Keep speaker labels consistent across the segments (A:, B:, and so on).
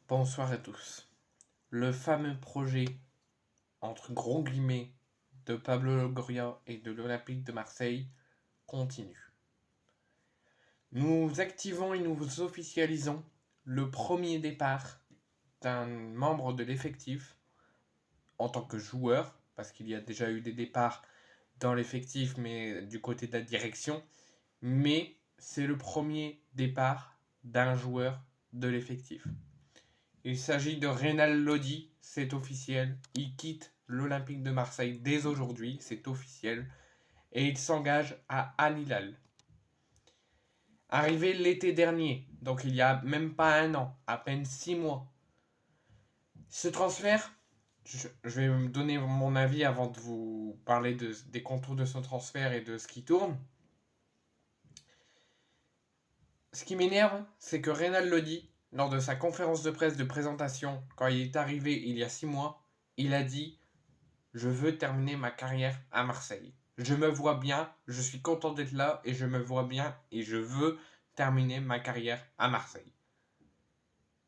A: Bonsoir à tous. Le fameux projet, entre gros guillemets, de Pablo Longoria et de l'Olympique de Marseille continue. Nous activons et nous officialisons le premier départ d'un membre de l'effectif en tant que joueur, parce qu'il y a déjà eu des départs dans l'effectif, mais du côté de la direction, mais c'est le premier départ d'un joueur de l'effectif. Il s'agit de Reynald Lodi, c'est officiel. Il quitte l'Olympique de Marseille dès aujourd'hui, c'est officiel. Et il s'engage à Al Hilal. Arrivé l'été dernier, donc il y a même pas un an, à peine 6 mois. Ce transfert, je vais me donner mon avis avant de vous parler des contours de ce transfert et de ce qui tourne. Ce qui m'énerve, c'est que Reynald Lodi, lors de sa conférence de presse de présentation, quand il est arrivé il y a 6 mois, il a dit je veux terminer ma carrière à Marseille. Je me vois bien, je suis content d'être là et je me vois bien et je veux terminer ma carrière à Marseille.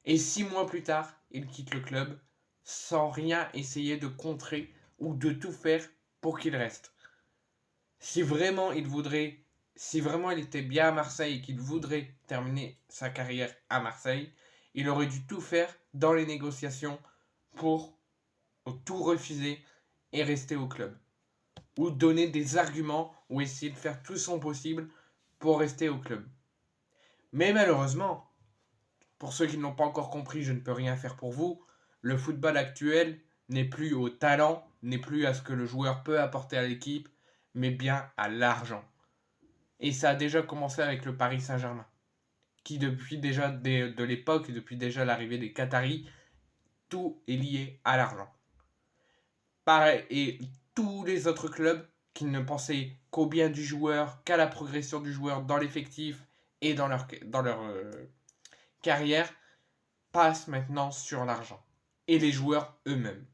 A: Et 6 mois plus tard, il quitte le club sans rien essayer de contrer ou de tout faire pour qu'il reste. Si vraiment il voudrait, si vraiment il était bien à Marseille et qu'il voudrait terminer sa carrière à Marseille, il aurait dû tout faire dans les négociations pour tout refuser et rester au club. Ou donner des arguments ou essayer de faire tout son possible pour rester au club. Mais malheureusement, pour ceux qui n'ont pas encore compris, je ne peux rien faire pour vous, le football actuel n'est plus au talent, n'est plus à ce que le joueur peut apporter à l'équipe, mais bien à l'argent. Et ça a déjà commencé avec le Paris Saint-Germain, qui depuis déjà de l'époque, depuis déjà l'arrivée des Qataris, tout est lié à l'argent. Pareil, et tous les autres clubs qui ne pensaient qu'au bien du joueur, qu'à la progression du joueur dans l'effectif et dans leur carrière, passent maintenant sur l'argent. Et les joueurs eux-mêmes.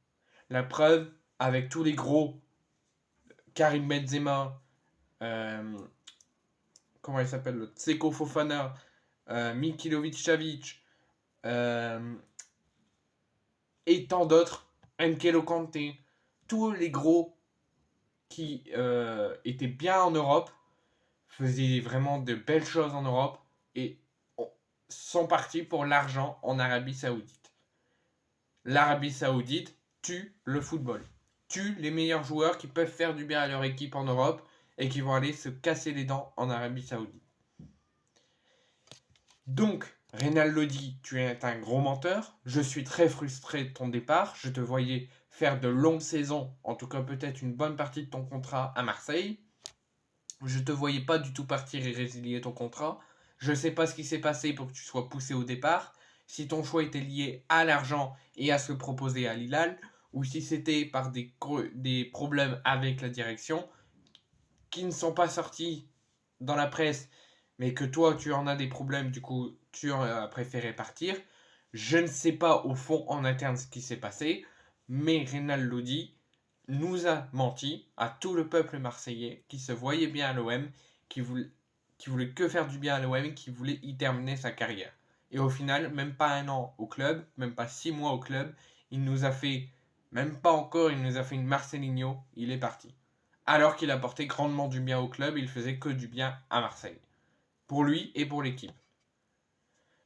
A: La preuve, avec tous les gros, Karim Benzema, comment il s'appelle l'autre, Seko Fofana, Mikilovic Savic, et tant d'autres, N'Kelo Kanté, tous les gros qui étaient bien en Europe, faisaient vraiment de belles choses en Europe et sont partis pour l'argent en Arabie Saoudite. L'Arabie Saoudite tue le football, tue les meilleurs joueurs qui peuvent faire du bien à leur équipe en Europe et qui vont aller se casser les dents en Arabie Saoudite. Donc, Reynald Lodi, tu es un gros menteur. Je suis très frustré de ton départ. Je te voyais faire de longues saisons, en tout cas peut-être une bonne partie de ton contrat à Marseille. Je te voyais pas du tout partir et résilier ton contrat. Je sais pas ce qui s'est passé pour que tu sois poussé au départ. Si ton choix était lié à l'argent et à ce que proposait Al Hilal, ou si c'était par des problèmes avec la direction qui ne sont pas sortis dans la presse, mais que toi tu en as des problèmes, du coup tu as préféré partir. Je ne sais pas au fond en interne ce qui s'est passé, mais Reynald Lodi nous a menti à tout le peuple marseillais qui se voyait bien à l'OM, qui voulait que faire du bien à l'OM, qui voulait y terminer sa carrière. Et au final, même pas un an au club, même pas 6 mois au club, il nous a fait, même pas encore, il nous a fait une Marcelinho, il est parti. Alors qu'il apportait grandement du bien au club, il faisait que du bien à Marseille. Pour lui et pour l'équipe.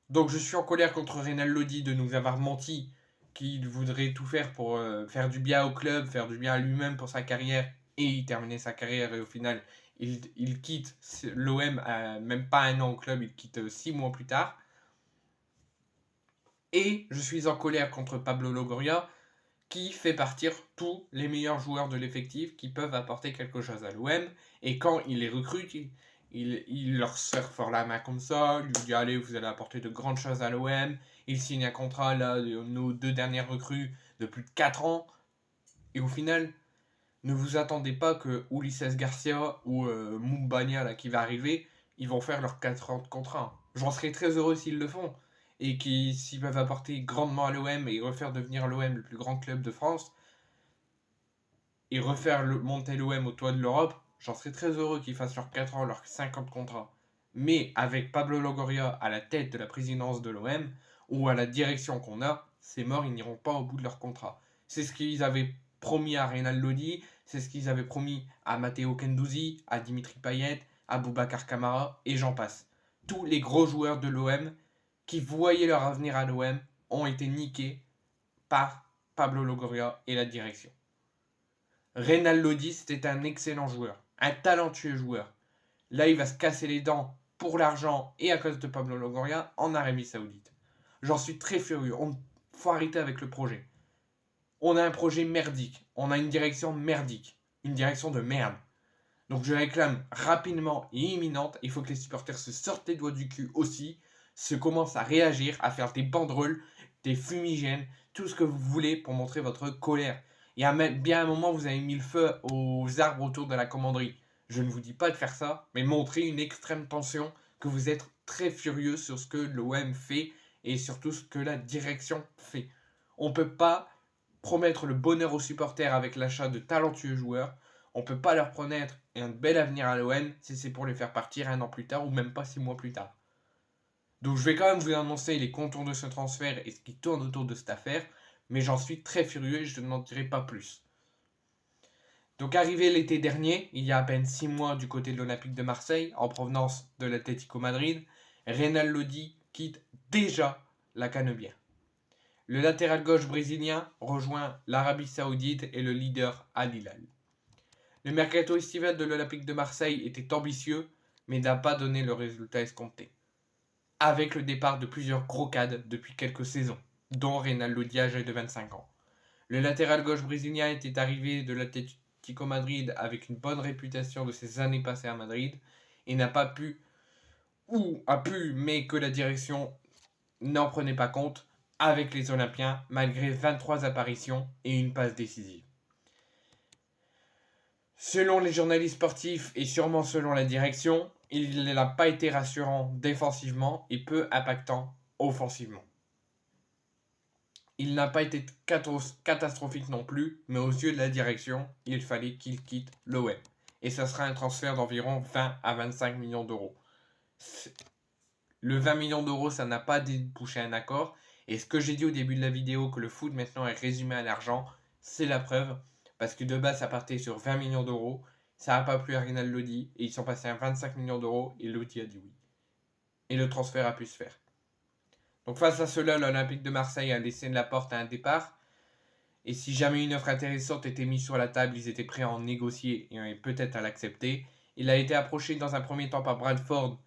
A: Donc je suis en colère contre Reynald Lodi de nous avoir menti qu'il voudrait tout faire pour faire du bien au club, faire du bien à lui-même pour sa carrière et terminer sa carrière et au final il quitte l'OM même pas un an au club, il quitte 6 mois plus tard. Et je suis en colère contre Pablo Longoria qui fait partir tous les meilleurs joueurs de l'effectif qui peuvent apporter quelque chose à l'OM et quand il les recrute, il leur serre fort la main comme ça, il lui dit allez vous allez apporter de grandes choses à l'OM, il signe un contrat là de nos 2 dernières recrues de plus de 4 ans et au final ne vous attendez pas que Ulises Garcia ou Mumbania là, qui va arriver, ils vont faire leurs 4 ans de contrat. J'en serais très heureux s'ils le font et s'ils peuvent apporter grandement à l'OM et refaire devenir l'OM le plus grand club de France et refaire monter l'OM au toit de l'Europe, j'en serais très heureux qu'ils fassent leurs 4 ans, leurs 50 contrats. Mais avec Pablo Longoria à la tête de la présidence de l'OM, ou à la direction qu'on a, c'est mort, ils n'iront pas au bout de leur contrat. C'est ce qu'ils avaient promis à Reynald Lodi, c'est ce qu'ils avaient promis à Matteo Guendouzi, à Dimitri Payet, à Boubacar Kamara, et j'en passe. Tous les gros joueurs de l'OM qui voyaient leur avenir à l'OM ont été niqués par Pablo Longoria et la direction. Reynald Lodi, c'était un excellent joueur, un talentueux joueur. Là, il va se casser les dents pour l'argent et à cause de Pablo Longoria en Arabie Saoudite. J'en suis très furieux. Faut arrêter avec le projet. On a un projet merdique. On a une direction merdique. Une direction de merde. Donc je réclame rapidement et imminente. Il faut que les supporters se sortent les doigts du cul aussi. Se commencent à réagir, à faire des banderoles, des fumigènes, tout ce que vous voulez pour montrer votre colère. Il y a même bien un moment, vous avez mis le feu aux arbres autour de la commanderie. Je ne vous dis pas de faire ça, mais montrer une extrême tension, que vous êtes très furieux sur ce que l'OM fait et surtout ce que la direction fait. On ne peut pas promettre le bonheur aux supporters avec l'achat de talentueux joueurs. On ne peut pas leur promettre un bel avenir à l'OM si c'est pour les faire partir 1 an plus tard ou même pas 6 mois plus tard. Donc je vais quand même vous annoncer les contours de ce transfert et ce qui tourne autour de cette affaire, mais j'en suis très furieux et je n'en dirai pas plus. Donc arrivé l'été dernier, il y a à peine 6 mois du côté de l'Olympique de Marseille, en provenance de l'Atlético Madrid, Reynald Lodi quitte déjà la Canebière. Le latéral gauche brésilien rejoint l'Arabie Saoudite et le leader Al Hilal. Le mercato estival de l'Olympique de Marseille était ambitieux, mais n'a pas donné le résultat escompté. Avec le départ de plusieurs gros cadres depuis quelques saisons, dont Reynald Lodi âgé de 25 ans. Le latéral gauche brésilien était arrivé de l'Atlético Madrid avec une bonne réputation de ses années passées à Madrid et n'a pas pu, ou a pu, mais que la direction n'en prenait pas compte, avec les Olympiens, malgré 23 apparitions et une passe décisive. Selon les journalistes sportifs et sûrement selon la direction, il n'a pas été rassurant défensivement et peu impactant offensivement. Il n'a pas été catastrophique non plus, mais aux yeux de la direction, il fallait qu'il quitte l'OM. Et ça sera un transfert d'environ 20 à 25 millions d'euros. Le 20 millions d'euros, ça n'a pas débouché un accord. Et ce que j'ai dit au début de la vidéo, que le foot maintenant est résumé à l'argent, c'est la preuve. Parce que de base, ça partait sur 20 millions d'euros. Ça n'a pas plu à Reynald Lodi. Et ils sont passés à 25 millions d'euros. Et Lodi a dit oui. Et le transfert a pu se faire. Donc face à cela, l'Olympique de Marseille a laissé la porte à un départ. Et si jamais une offre intéressante était mise sur la table, ils étaient prêts à en négocier et peut-être à l'accepter. Il a été approché dans un premier temps par Bradford.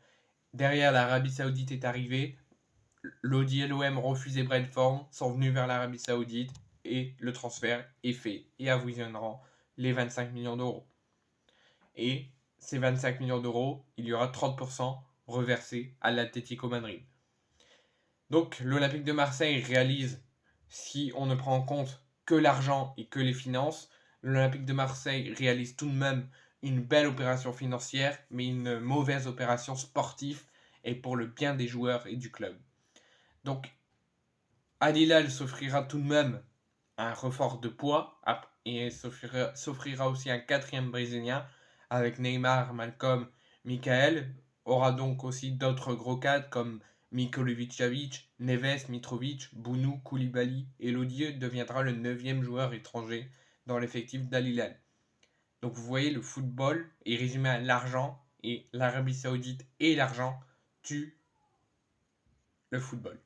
A: Derrière, l'Arabie Saoudite est arrivée. Lodi et l'OM refusaient Bradford, sont venus vers l'Arabie Saoudite et le transfert est fait et avoisineront les 25 millions d'euros. Et ces 25 millions d'euros, il y aura 30% reversés à l'Atlético Madrid. Donc l'Olympique de Marseille réalise, si on ne prend en compte que l'argent et que les finances, l'Olympique de Marseille réalise tout de même une belle opération financière, mais une mauvaise opération sportive et pour le bien des joueurs et du club. Donc Al Hilal s'offrira tout de même un renfort de poids et s'offrira aussi un 4e brésilien avec Neymar, Malcolm, Michael. Aura donc aussi d'autres gros cadres comme Milinkovic-Savic, Neves, Mitrovic, Bounou, Koulibaly et Lodi deviendra le 9e joueur étranger dans l'effectif d'Al Hilal. Donc vous voyez, le football est résumé à l'argent et l'Arabie Saoudite et l'argent tuent le football.